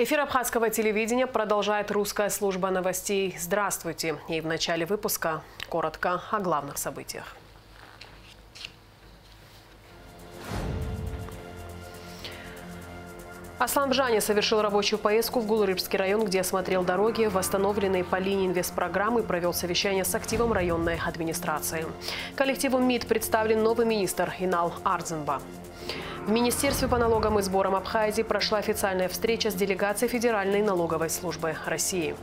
Эфир абхазского телевидения продолжает русская служба новостей. Здравствуйте. И в начале выпуска коротко о главных событиях. Аслан Бжаня совершил рабочую поездку в Гулрыбский район, где осмотрел дороги, восстановленные по линии инвестпрограммы, и провел совещание с активом районной администрации. Коллективу МИД представлен новый министр Инал Арзенба. В Министерстве по налогам и сборам Абхазии прошла официальная встреча с делегацией Федеральной налоговой службы России.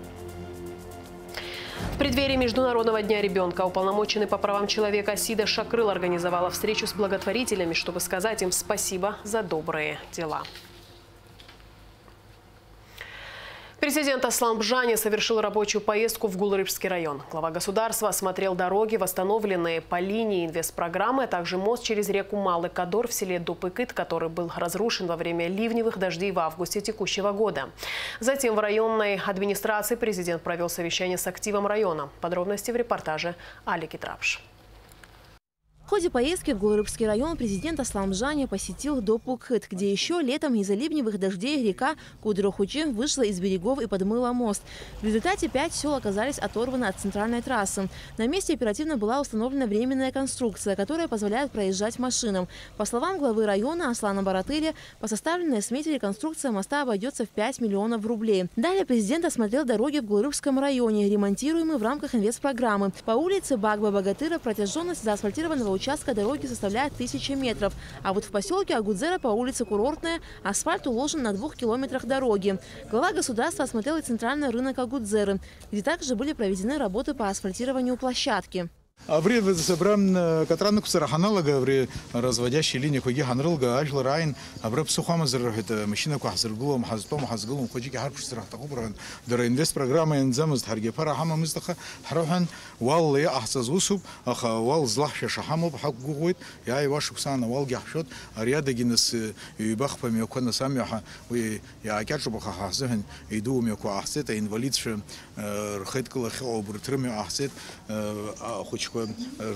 В преддверии Международного дня ребенка уполномоченный по правам человека Сида Шакрыл организовала встречу с благотворителями, чтобы сказать им спасибо за добрые дела. Президент Аслан Бжаня совершил рабочую поездку в Гулрыбский район. Глава государства осмотрел дороги, восстановленные по линии инвестпрограммы, а также мост через реку Малый Кадор в селе Дупыкыт, который был разрушен во время ливневых дождей в августе текущего года. Затем в районной администрации президент провел совещание с активом района. Подробности в репортаже Алики Трапш. В ходе поездки в Гулрыбский район президент Аслан Бжаня посетил Дупыкыт, где еще летом из-за ливневых дождей река Кудрохучи вышла из берегов и подмыла мост. В результате 5 сел оказались оторваны от центральной трассы. На месте оперативно была установлена временная конструкция, которая позволяет проезжать машинам. По словам главы района Аслана Баратыля, по составленной смете реконструкция моста обойдется в 5 миллионов рублей. Далее президент осмотрел дороги в Гулрыбском районе, ремонтируемые в рамках инвестпрограммы. По улице Багба-Богатыра протяженность заасфальтированного участка дороги составляет 1000 метров. А вот в поселке Агудзера по улице Курортная асфальт уложен на 2 километрах дороги. Глава государства осмотрел и центральный рынок Агудзеры, где также были проведены работы по асфальтированию площадки. Аврил собран катранок сараханалага аври разводящей линии хоги ханрылга ажл райн абраб сухамазр это машина кухазргулом хазтом хазгулом хоги харпш сарахтагубран дара инвест программа инзамаз харге парахама миздаха харухан вал я ахсазусуб аха вал злахша шахаму бхакгугуит я и ваш ксана вал гахшот ариада гинес юбах памиокона самяха и я акячу баха хазен иду миоку ахсета инвалидше рхеткла хобртрми ахсет хочко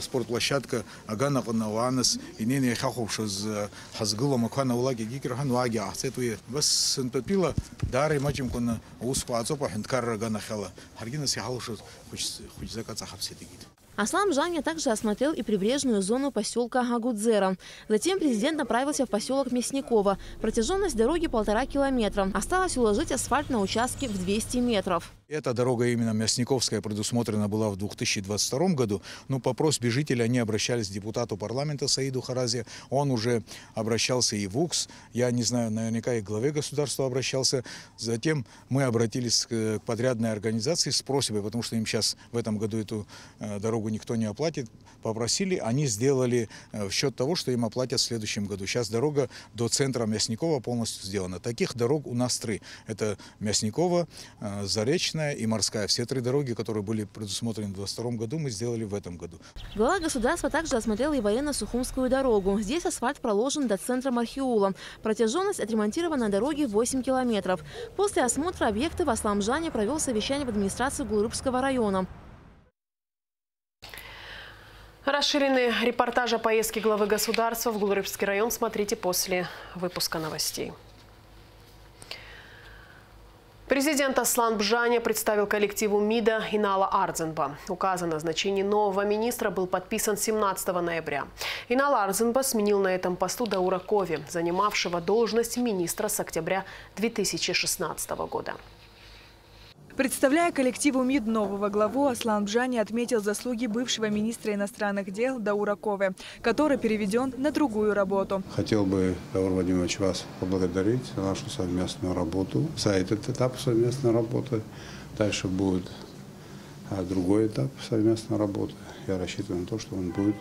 спортплощадка агана наванас и не хаховшо з хазгула макана улаги гикерхан ваги ахсетуе бас синтопила дары мачим кона успацопа хенткар агана хала харгина сихалшо хоть закаца хапсетигит. Аслан Бжаня также осмотрел и прибрежную зону поселка Агудзера. Затем президент направился в поселок Мясниково. Протяженность дороги 1,5 километра. Осталось уложить асфальт на участке в 200 метров. Эта дорога именно Мясниковская предусмотрена была в 2022 году. Но по просьбе жителей они обращались к депутату парламента Саиду Харазе. Он уже обращался и в УКС. Я не знаю, наверняка и к главе государства обращался. Затем мы обратились к подрядной организации с просьбой, потому что им сейчас в этом году эту дорогу никто не оплатит. Попросили, они сделали в счет того, что им оплатят в следующем году. Сейчас дорога до центра Мясникова полностью сделана. Таких дорог у нас 3. Это Мясникова, Заречная и Морская. Все 3 дороги, которые были предусмотрены в 2022 году, мы сделали в этом году. Глава государства также осмотрел и военно-сухумскую дорогу. Здесь асфальт проложен до центра Мархиула. Протяженность отремонтированной дороги 8 километров. После осмотра объектов Аслан Бжаня провел совещание в администрации Гулрыбского района. Расширенный репортаж о поездке главы государства в Гулрыбский район смотрите после выпуска новостей. Президент Аслан Бжаня представил коллективу МИДа Инала Арзенба. Указ о назначении нового министра был подписан 17 ноября. Инал Арзенба сменил на этом посту Даура Кови, занимавшего должность министра с октября 2016 года. Представляя коллективу МИД нового главу, Аслан Бжаня отметил заслуги бывшего министра иностранных дел Даура Кове, который переведен на другую работу. Хотел бы, Даур Владимирович, вас поблагодарить за нашу совместную работу, за этот этап совместной работы. Дальше будет другой этап совместной работы. Я рассчитываю на то, что он будет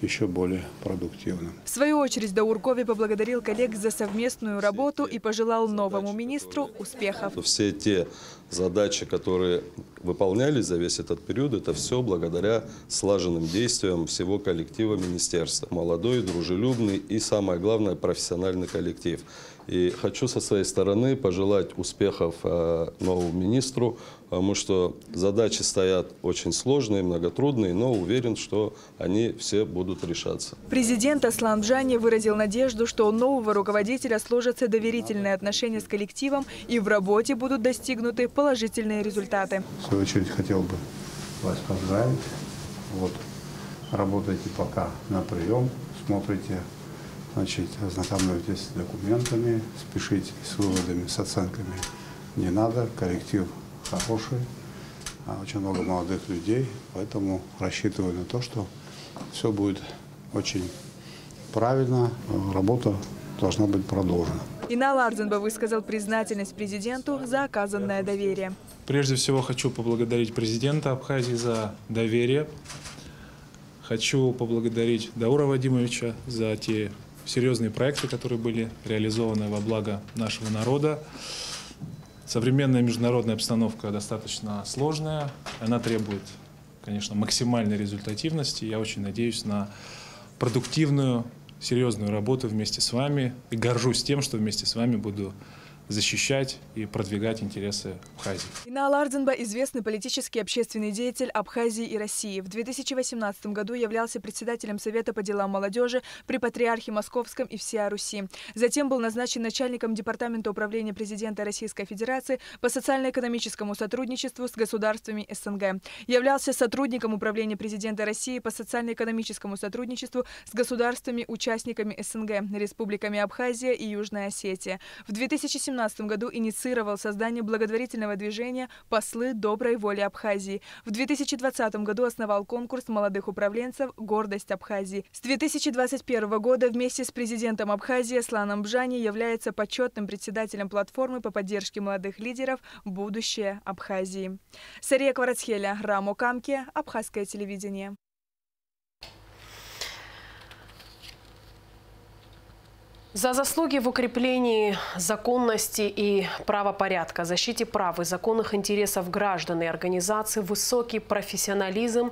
еще более продуктивным. В свою очередь Даур Кове поблагодарил коллег за совместную работу и пожелал новому министру успехов. Все те задачи, которые выполнялись за весь этот период, это все благодаря слаженным действиям всего коллектива министерства. Молодой, дружелюбный и, самое главное, профессиональный коллектив. И хочу со своей стороны пожелать успехов новому министру, потому что задачи стоят очень сложные, многотрудные, но уверен, что они все будут решаться. Президент Аслан Бжани выразил надежду, что у нового руководителя сложатся доверительные отношения с коллективом и в работе будут достигнуты положительные результаты. В свою очередь хотел бы вас поздравить. Вот, работайте пока на прием, смотрите, значит, ознакомьтесь с документами, спешите с выводами, с оценками не надо, коллектив хороший, очень много молодых людей, поэтому рассчитываю на то, что все будет очень правильно, работа должна быть продолжена. Инал Арзанба высказал признательность президенту за оказанное доверие. Прежде всего хочу поблагодарить президента Абхазии за доверие. Хочу поблагодарить Даура Вадимовича за те серьезные проекты, которые были реализованы во благо нашего народа. Современная международная обстановка достаточно сложная. Она требует, конечно, максимальной результативности. Я очень надеюсь на продуктивную, серьезную работу вместе с вами. И горжусь тем, что вместе с вами буду защищать и продвигать интересы Абхазии. Инал Арзанба – известный политический и общественный деятель Абхазии и России. В 2018 году являлся председателем Совета по делам молодежи при Патриархе Московском и всея Руси. Затем был назначен начальником Департамента управления президента Российской Федерации по социально-экономическому сотрудничеству с государствами СНГ. Являлся сотрудником управления президента России по социально-экономическому сотрудничеству с государствами-участниками СНГ, республиками Абхазия и Южная Осетия. В 2017 году инициировал создание благотворительного движения «Послы доброй воли Абхазии». В 2020 году основал конкурс молодых управленцев «Гордость Абхазии». С 2021 года вместе с президентом Абхазии Асланом Бжани является почетным председателем платформы по поддержке молодых лидеров «Будущее Абхазии». Сария Кварацхеля, Рамо Камке, Абхазское телевидение. За заслуги в укреплении законности и правопорядка, защите прав и законных интересов граждан и организаций, высокий профессионализм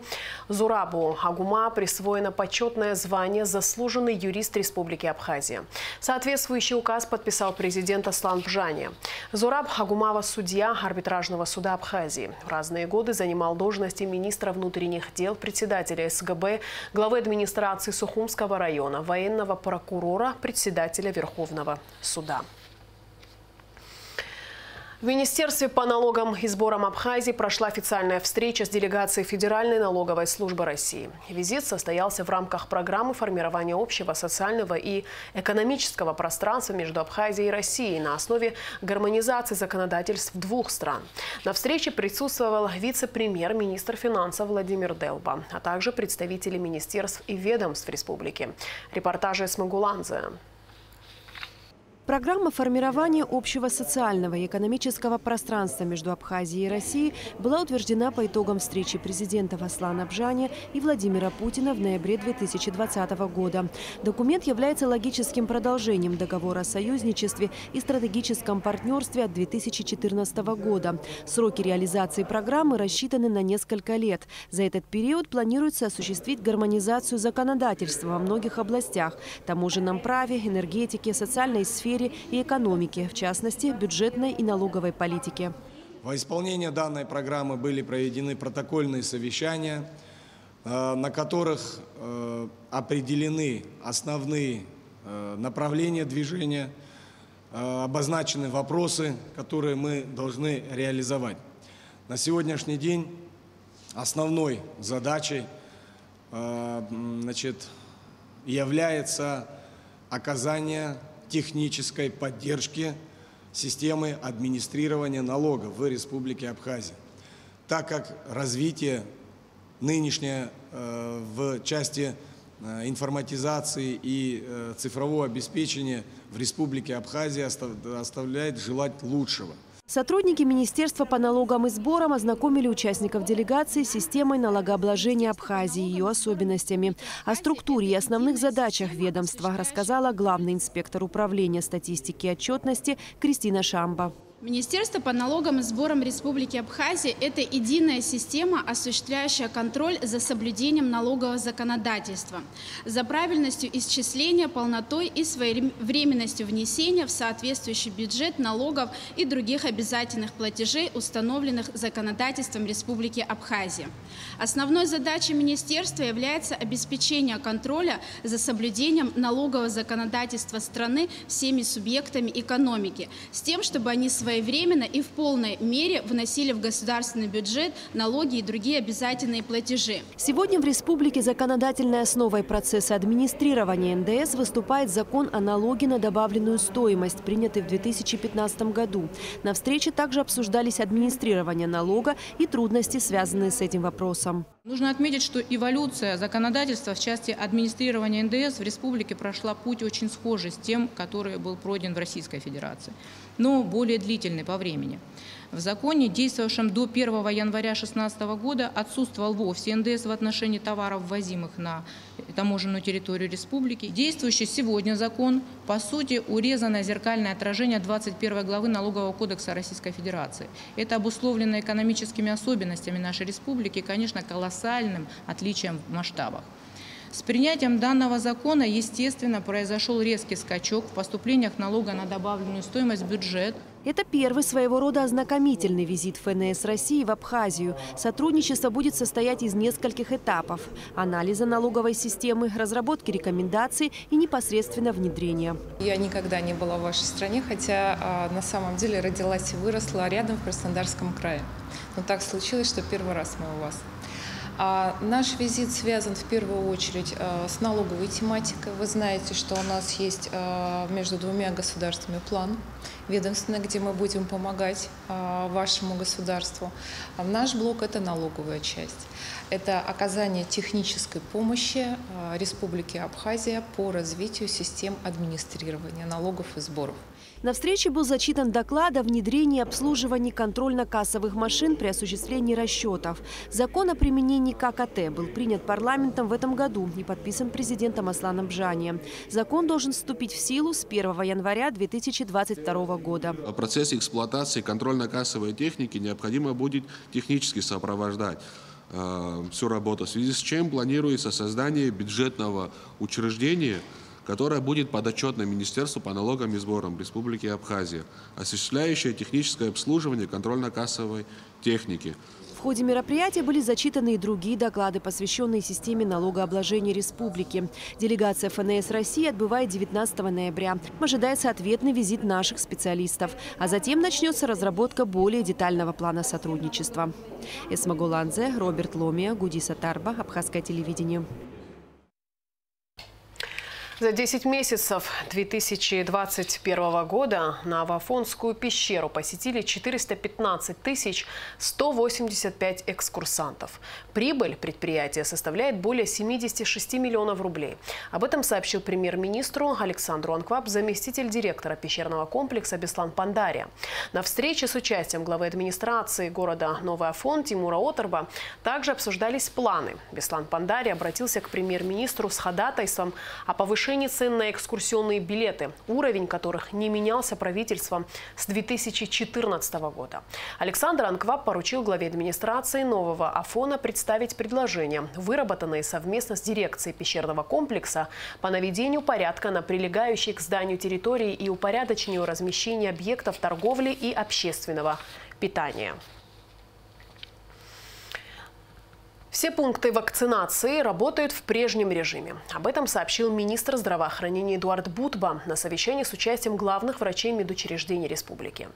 Зурабу Хагума присвоено почетное звание «Заслуженный юрист Республики Абхазия». Соответствующий указ подписал президент Аслан Бжани. Зураб Хагумава – судья арбитражного суда Абхазии. В разные годы занимал должности министра внутренних дел, председателя СГБ, главы администрации Сухумского района, военного прокурора, председателя Верховного суда. В Министерстве по налогам и сборам Абхазии прошла официальная встреча с делегацией Федеральной налоговой службы России. Визит состоялся в рамках программы формирования общего социального и экономического пространства между Абхазией и Россией на основе гармонизации законодательств двух стран. На встрече присутствовал вице-премьер-министр финансов Владимир Делба, а также представители министерств и ведомств республики. Репортажи Смагуланзе. Программа формирования общего социального и экономического пространства между Абхазией и Россией была утверждена по итогам встречи президентов Аслана Бжани и Владимира Путина в ноябре 2020 года. Документ является логическим продолжением договора о союзничестве и стратегическом партнерстве от 2014 года. Сроки реализации программы рассчитаны на несколько лет. За этот период планируется осуществить гармонизацию законодательства во многих областях – таможенном праве, энергетике, социальной сфере и экономики, в частности, бюджетной и налоговой политики. Во исполнение данной программы были проведены протокольные совещания, на которых определены основные направления движения, обозначены вопросы, которые мы должны реализовать. На сегодняшний день основной задачей является оказание технической поддержки системы администрирования налогов в Республике Абхазия, так как развитие нынешнее в части информатизации и цифрового обеспечения в Республике Абхазия оставляет желать лучшего. Сотрудники Министерства по налогам и сборам ознакомили участников делегации с системой налогообложения Абхазии и ее особенностями. О структуре и основных задачах ведомства рассказала главный инспектор управления статистики и отчетности Кристина Шамба. Министерство по налогам и сборам Республики Абхазия – это единая система, осуществляющая контроль за соблюдением налогового законодательства, за правильностью исчисления, полнотой и своевременностью внесения в соответствующий бюджет налогов и других обязательных платежей, установленных законодательством Республики Абхазия. Основной задачей министерства является обеспечение контроля за соблюдением налогового законодательства страны всеми субъектами экономики, с тем, чтобы они своевременно и в полной мере вносили в государственный бюджет налоги и другие обязательные платежи. Сегодня в республике законодательной основой процесса администрирования НДС выступает закон о налоге на добавленную стоимость, принятый в 2015 году. На встрече также обсуждались администрирование налога и трудности, связанные с этим вопросом. Нужно отметить, что эволюция законодательства в части администрирования НДС в республике прошла путь очень схожий с тем, который был пройден в Российской Федерации, но более длительный по времени. В законе, действовавшем до 1 января 2016 года, отсутствовал вовсе НДС в отношении товаров, ввозимых на таможенную территорию республики. Действующий сегодня закон, по сути, урезанное зеркальное отражение 21 главы Налогового кодекса Российской Федерации. Это обусловлено экономическими особенностями нашей республики и, конечно, колоссальным отличием в масштабах. С принятием данного закона, естественно, произошел резкий скачок в поступлениях налога на добавленную стоимость в бюджет. Это первый своего рода ознакомительный визит ФНС России в Абхазию. Сотрудничество будет состоять из нескольких этапов: анализа налоговой системы, разработки рекомендаций и непосредственно внедрения. Я никогда не была в вашей стране, хотя на самом деле родилась и выросла рядом в Краснодарском крае. Но так случилось, что первый раз мы у вас. Наш визит связан в первую очередь с налоговой тематикой. Вы знаете, что у нас есть между двумя государствами план ведомственный, где мы будем помогать вашему государству. Наш блок – это налоговая часть. Это оказание технической помощи Республике Абхазия по развитию систем администрирования налогов и сборов. На встрече был зачитан доклад о внедрении и обслуживании контрольно-кассовых машин при осуществлении расчетов. Закон о применении ККТ был принят парламентом в этом году и подписан президентом Асланом Бжани. Закон должен вступить в силу с 1 января 2022 года. В процессе эксплуатации контрольно-кассовой техники необходимо будет технически сопровождать всю работу, в связи с чем планируется создание бюджетного учреждения, которое будет подотчетно Министерству по налогам и сборам Республики Абхазия, осуществляющее техническое обслуживание контрольно-кассовой техники. В ходе мероприятия были зачитаны и другие доклады, посвященные системе налогообложения республики. Делегация ФНС России отбывает 19 ноября. Ожидается ответный визит наших специалистов. А затем начнется разработка более детального плана сотрудничества. Эсма Голанзе, Роберт Ломия, Гудиса Тарба, Абхазское телевидение. За 10 месяцев 2021 года на Вафонскую пещеру посетили 415 185 экскурсантов. Прибыль предприятия составляет более 76 миллионов рублей. Об этом сообщил премьер-министру Александру Анкваб заместитель директора пещерного комплекса Беслан Пандария. На встрече с участием главы администрации города Новый Афон Тимура Оторба также обсуждались планы. Беслан Пандария обратился к премьер-министру с ходатайством о повышении цен на экскурсионные билеты, уровень которых не менялся правительством с 2014 года. Александр Анкваб поручил главе администрации Нового Афона представить предложения, выработанные совместно с дирекцией пещерного комплекса по наведению порядка на прилегающей к зданию территории и упорядочению размещения объектов торговли и общественного питания. Все пункты вакцинации работают в прежнем режиме. Об этом сообщил министр здравоохранения Эдуард Бутба на совещании с участием главных врачей медучреждений республики.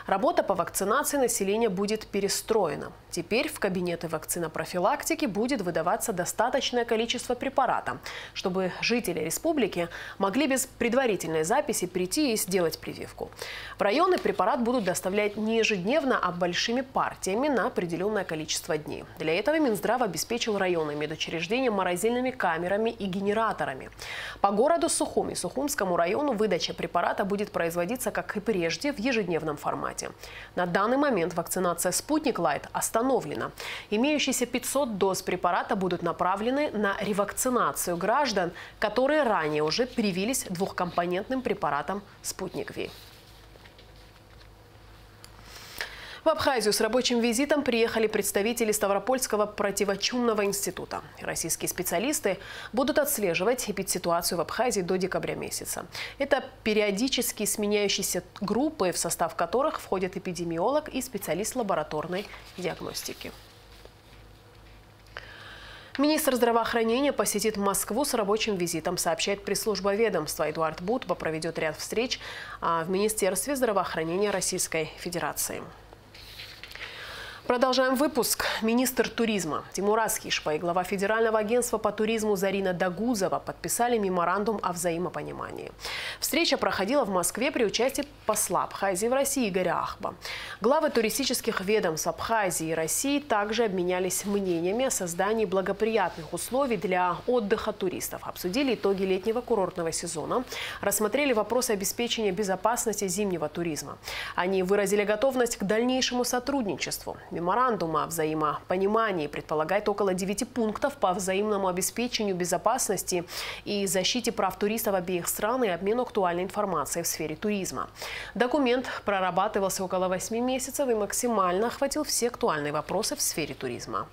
Работа по вакцинации населения будет перестроена. Теперь в кабинеты вакцинопрофилактики будет выдаваться достаточное количество препарата, чтобы жители республики могли без предварительной записи прийти и сделать прививку. В районы препарат будут доставлять не ежедневно, а большими партиями на определенное количество дней. Для этого Минздрав обеспечил районы медучреждения морозильными камерами и генераторами. По городу Сухум и Сухумскому району выдача препарата будет производиться, как и прежде, в ежедневном формате. На данный момент вакцинация «Спутник Лайт» остановлена. Имеющиеся 500 доз препарата будут направлены на ревакцинацию граждан, которые ранее уже привились двухкомпонентным препаратом «Спутник Ви». В Абхазию с рабочим визитом приехали представители Ставропольского противочумного института. Российские специалисты будут отслеживать эпидситуацию в Абхазии до декабря месяца. Это периодически сменяющиеся группы, в состав которых входят эпидемиолог и специалист лабораторной диагностики. Министр здравоохранения посетит Москву с рабочим визитом, сообщает пресс-служба ведомства. Эдуард Бутба проведет ряд встреч в Министерстве здравоохранения Российской Федерации. Продолжаем выпуск. Министр туризма Тимураз Хишба и глава Федерального агентства по туризму Зарина Дагузова подписали меморандум о взаимопонимании. Встреча проходила в Москве при участии посла Абхазии в России Игоря Ахба. Главы туристических ведомств Абхазии и России также обменялись мнениями о создании благоприятных условий для отдыха туристов. Обсудили итоги летнего курортного сезона, рассмотрели вопросы обеспечения безопасности зимнего туризма. Они выразили готовность к дальнейшему сотрудничеству. Меморандум о взаимопонимании предполагает около 9 пунктов по взаимному обеспечению безопасности и защите прав туристов обеих стран и обмену актуальной информацией в сфере туризма. Документ прорабатывался около 8 месяцев и максимально охватил все актуальные вопросы в сфере туризма.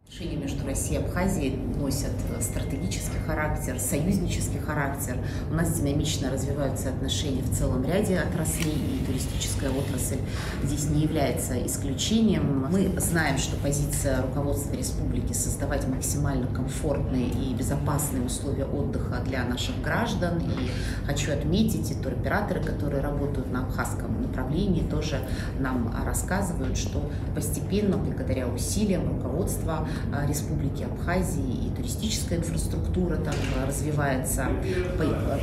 Отношения между Россией и Абхазией носят стратегический характер, союзнический характер. У нас динамично развиваются отношения в целом ряде отраслей, и туристическая отрасль здесь не является исключением. Мы знаем, что позиция руководства республики — создавать максимально комфортные и безопасные условия отдыха для наших граждан. И хочу отметить, и туроператоры, которые работают на абхазском направлении, тоже нам рассказывают, что постепенно, благодаря усилиям руководства Республики Абхазии, и туристическая инфраструктура там развивается,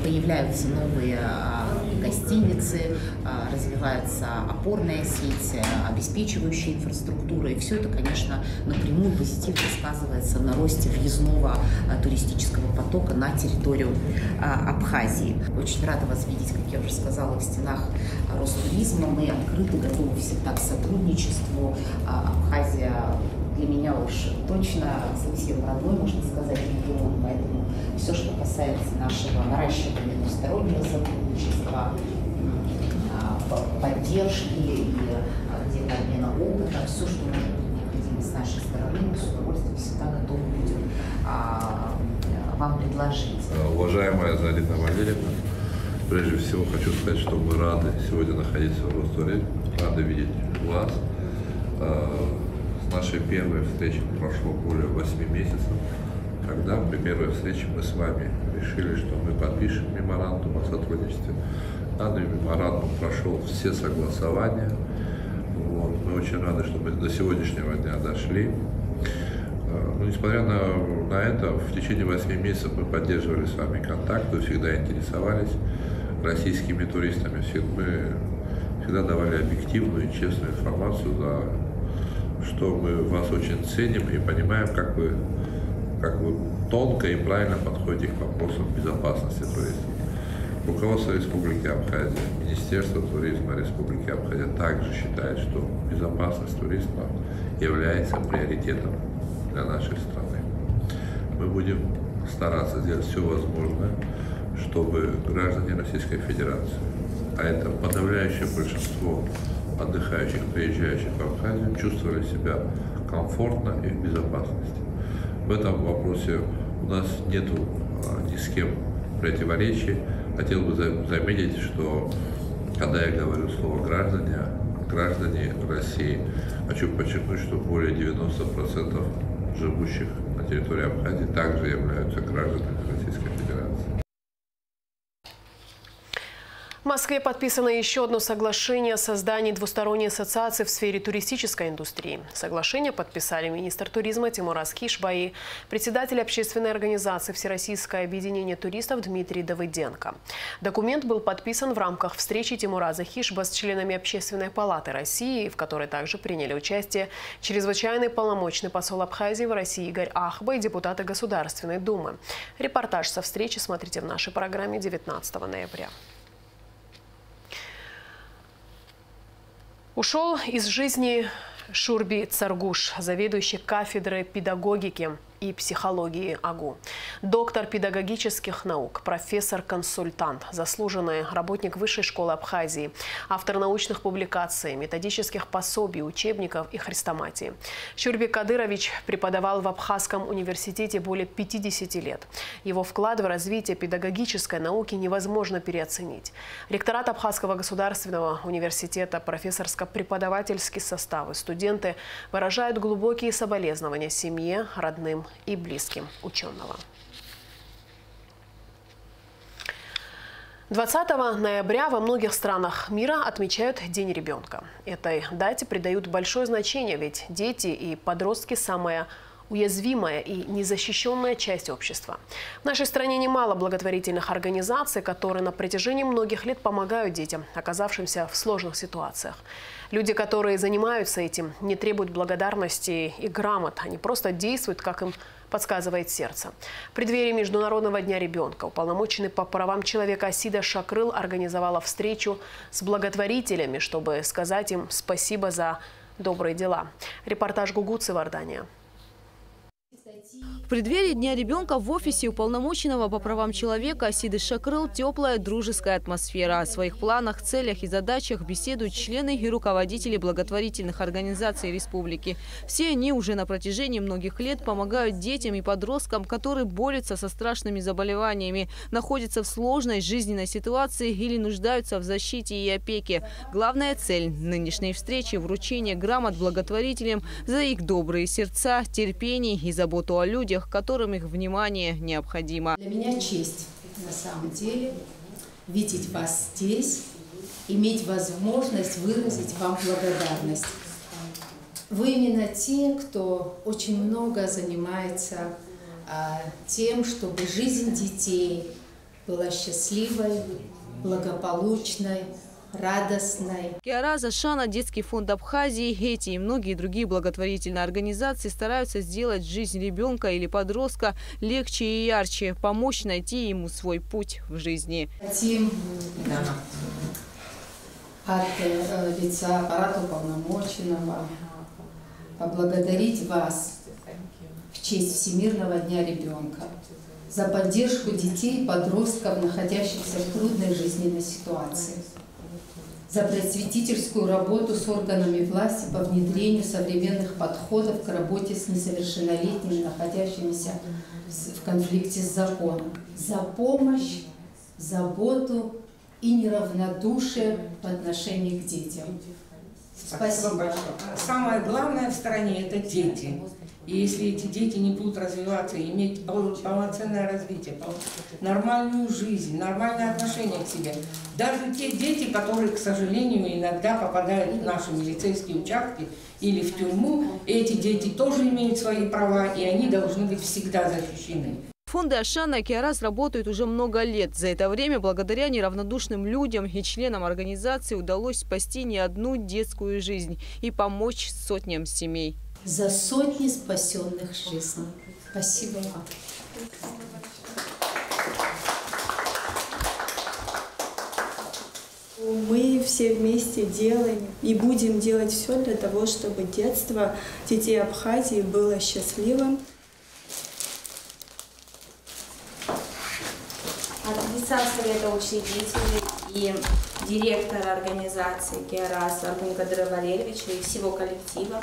появляются новые гостиницы, развивается опорная сеть, обеспечивающая инфраструктура. И все это, конечно, напрямую позитивно сказывается на росте въездного туристического потока на территорию Абхазии. Очень рада вас видеть, как я уже сказала, в стенах Ростуризма. Мы открыты, готовы всегда к сотрудничеству. Абхазия для меня уж точно совсем родной, можно сказать, регион. Поэтому все, что касается нашего наращивания двустороннего сотрудничества, поддержки и где-то обмена опыта, все, что может быть необходимо с нашей стороны, мы с удовольствием всегда готовы будем вам предложить. Уважаемая Зарина Валерьевна, прежде всего хочу сказать, что мы рады сегодня находиться в Ростуризме, рады видеть вас. С нашей первой встречи прошло более 8 месяцев, когда при первой встрече мы с вами решили, что мы подпишем меморандум о сотрудничестве. Данный меморандум прошел все согласования. Мы очень рады, что мы до сегодняшнего дня дошли. Но, несмотря на это, в течение 8 месяцев мы поддерживали с вами контакты, всегда интересовались российскими туристами. Мы всегда давали объективную и честную информацию, что мы вас очень ценим и понимаем, как вы тонко и правильно подходите к вопросам безопасности туристов. Руководство Республики Абхазия, Министерство туризма Республики Абхазия также считает, что безопасность туриста является приоритетом для нашей страны. Мы будем стараться сделать все возможное, чтобы граждане Российской Федерации, а это подавляющее большинство отдыхающих, приезжающих в Абхазию, чувствовали себя комфортно и в безопасности. В этом вопросе у нас нет ни с кем противоречий. Хотел бы заметить, что когда я говорю слово граждане России, хочу подчеркнуть, что более 90% живущих на территории Абхазии также являются гражданами Российской Федерации. В Москве подписано еще одно соглашение о создании двусторонней ассоциации в сфере туристической индустрии. Соглашение подписали министр туризма Тимураз Хишба и председатель общественной организации Всероссийское объединение туристов Дмитрий Давыденко. Документ был подписан в рамках встречи Тимураза Хишба с членами Общественной палаты России, в которой также приняли участие чрезвычайный полномочный посол Абхазии в России Игорь Ахба и депутаты Государственной Думы. Репортаж со встречи смотрите в нашей программе 19 ноября. Ушел из жизни Шурби Царгуш, заведующий кафедрой педагогики и психологии АГУ. Доктор педагогических наук, профессор-консультант, заслуженный работник Высшей школы Абхазии, автор научных публикаций, методических пособий, учебников и хрестоматии. Чурбек Кадырович преподавал в Абхазском университете более 50 лет. Его вклад в развитие педагогической науки невозможно переоценить. Ректорат Абхазского государственного университета, профессорско-преподавательский состав и студенты выражают глубокие соболезнования семье, родным и близким ученого. 20 ноября во многих странах мира отмечают День ребенка. Этой дате придают большое значение, ведь дети и подростки – самая уязвимая и незащищенная часть общества. В нашей стране немало благотворительных организаций, которые на протяжении многих лет помогают детям, оказавшимся в сложных ситуациях. Люди, которые занимаются этим, не требуют благодарности и грамот. Они просто действуют, как им подсказывает сердце. В преддверии Международного дня ребенка уполномоченный по правам человека Асида Шакрыл организовала встречу с благотворителями, чтобы сказать им спасибо за добрые дела. Репортаж Гугуцы, Иордания. В преддверии Дня ребенка в офисе уполномоченного по правам человека Асиды Шакрыл теплая дружеская атмосфера. О своих планах, целях и задачах беседуют члены и руководители благотворительных организаций республики. Все они уже на протяжении многих лет помогают детям и подросткам, которые борются со страшными заболеваниями, находятся в сложной жизненной ситуации или нуждаются в защите и опеке. Главная цель нынешней встречи – вручение грамот благотворителям за их добрые сердца, терпение и заботу о людях, которым их внимание необходимо. Для меня честь, на самом деле, видеть вас здесь, иметь возможность выразить вам благодарность. Вы именно те, кто очень много занимается тем, чтобы жизнь детей была счастливой, благополучной, радостной. Киараз Ашана, Детский фонд Абхазии, эти и многие другие благотворительные организации стараются сделать жизнь ребенка или подростка легче и ярче, помочь найти ему свой путь в жизни. Хотим от лица аппарата уполномоченного поблагодарить вас в честь Всемирного дня ребенка за поддержку детей и подростков, находящихся в трудной жизненной ситуации, за просветительскую работу с органами власти по внедрению современных подходов к работе с несовершеннолетними, находящимися в конфликте с законом, за помощь, заботу и неравнодушие по отношению к детям. Спасибо большое. Самое главное в стране – это дети. И если эти дети не будут развиваться, иметь полноценное развитие, нормальную жизнь, нормальное отношение к себе, даже те дети, которые, к сожалению, иногда попадают в наши милицейские участки или в тюрьму, эти дети тоже имеют свои права, и они должны быть всегда защищены. Фонды Ашана и Киараз работают уже много лет. За это время благодаря неравнодушным людям и членам организации удалось спасти не одну детскую жизнь и помочь сотням семей. За сотни спасенных жизней. Спасибо вам. Мы все вместе делаем и будем делать все для того, чтобы детство детей Абхазии было счастливым. От лица Совета учредителей и директора организации Киараз Аргун Кадыра Валерьевича и всего коллектива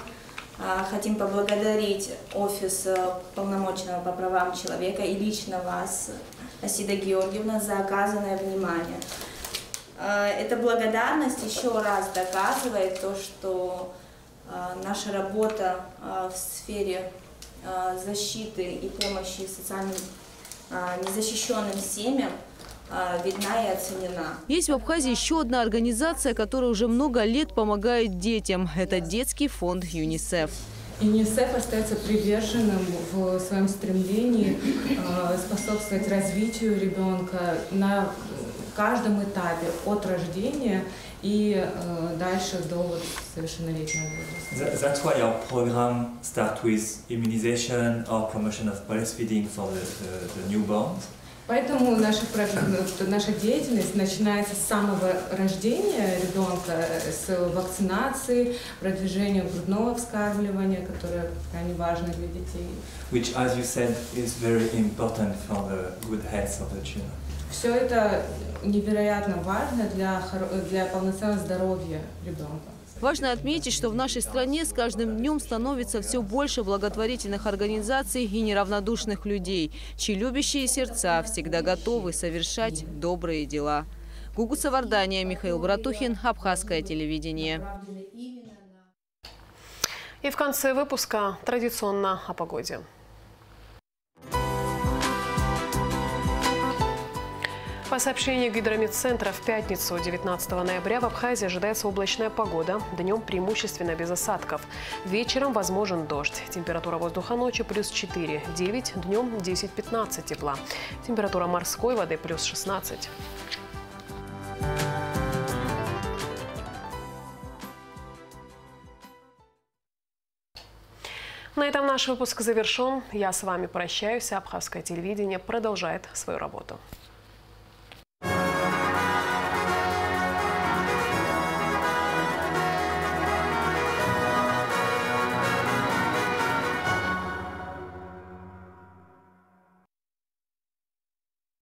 хотим поблагодарить офис полномоченного по правам человека и лично вас, Асида Георгиевна, за оказанное внимание. Эта благодарность еще раз доказывает то, что наша работа в сфере защиты и помощи социально незащищенным семьям видна и оценена. Есть в Абхазии еще одна организация, которая уже много лет помогает детям. Это детский фонд ЮНИСЕФ. ЮНИСЕФ остается приверженным в своем стремлении способствовать развитию ребенка на каждом этапе от рождения и дальше до совершеннолетнего возраста. That's why our program starts with immunization or promotion of breastfeeding for the newborns. Поэтому наша деятельность начинается с самого рождения ребенка, с вакцинации, продвижения грудного вскармливания, которое крайне важно для детей. Which, as you said, is very important for the good health of the children. Все это невероятно важно для полноценного здоровья ребенка. Важно отметить, что в нашей стране с каждым днем становится все больше благотворительных организаций и неравнодушных людей, чьи любящие сердца всегда готовы совершать добрые дела. Гугу Савардания, Михаил Братухин, Абхазское телевидение. И в конце выпуска традиционно о погоде. По сообщению Гидрометцентра, в пятницу, 19 ноября, в Абхазии ожидается облачная погода. Днем преимущественно без осадков. Вечером возможен дождь. Температура воздуха ночью плюс 4-9, днем 10-15 тепла. Температура морской воды плюс 16. На этом наш выпуск завершен. Я с вами прощаюсь. Абхазское телевидение продолжает свою работу.